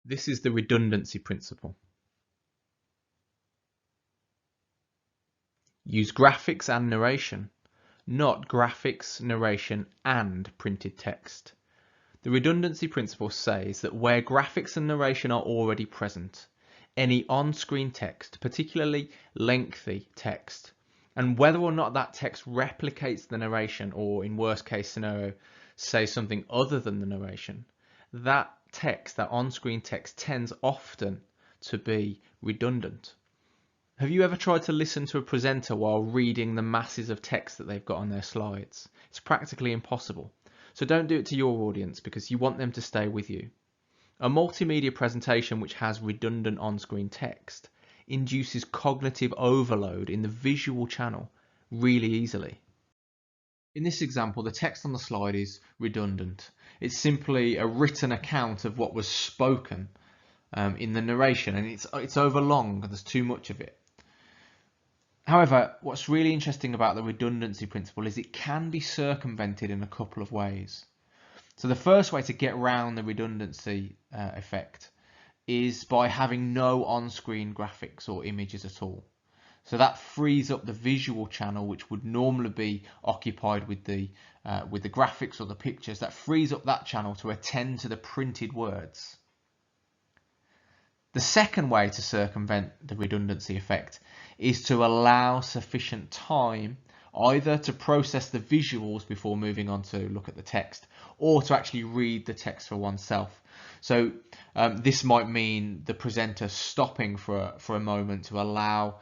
This is the redundancy principle. Use graphics and narration, not graphics, narration, and printed text. The redundancy principle says that where graphics and narration are already present, any on-screen text, particularly lengthy text, and whether or not that text replicates the narration or, in worst case scenario, say something other than the narration, that text, that on-screen text, tends often to be redundant. Have you ever tried to listen to a presenter while reading the masses of text that they've got on their slides? It's practically impossible. So don't do it to your audience because you want them to stay with you. A multimedia presentation which has redundant on-screen text induces cognitive overload in the visual channel really easily. In this example, the text on the slide is redundant. It's simply a written account of what was spoken in the narration, and it's overlong and there's too much of it. However, what's really interesting about the redundancy principle is it can be circumvented in a couple of ways. So the first way to get around the redundancy effect is by having no on-screen graphics or images at all. So that frees up the visual channel, which would normally be occupied with the graphics or the pictures. That frees up that channel to attend to the printed words. The second way to circumvent the redundancy effect is to allow sufficient time either to process the visuals before moving on to look at the text, or to actually read the text for oneself. So this might mean the presenter stopping for a moment to allow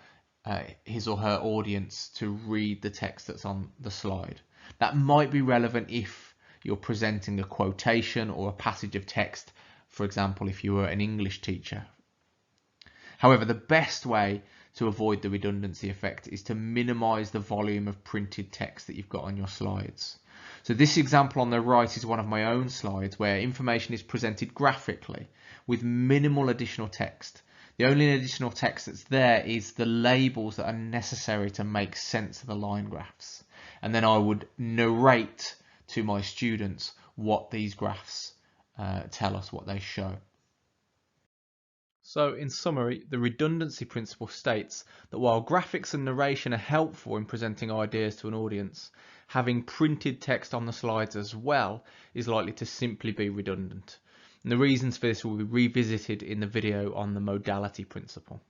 his or her audience to read the text that's on the slide. That might be relevant if you're presenting a quotation or a passage of text, for example, if you were an English teacher. However, the best way to avoid the redundancy effect is to minimize the volume of printed text that you've got on your slides. So this example on the right is one of my own slides where information is presented graphically with minimal additional text. The only additional text that's there is the labels that are necessary to make sense of the line graphs. And then I would narrate to my students what these graphs tell us, what they show. So in summary, the redundancy principle states that while graphics and narration are helpful in presenting ideas to an audience, having printed text on the slides as well is likely to simply be redundant. And the reasons for this will be revisited in the video on the modality principle.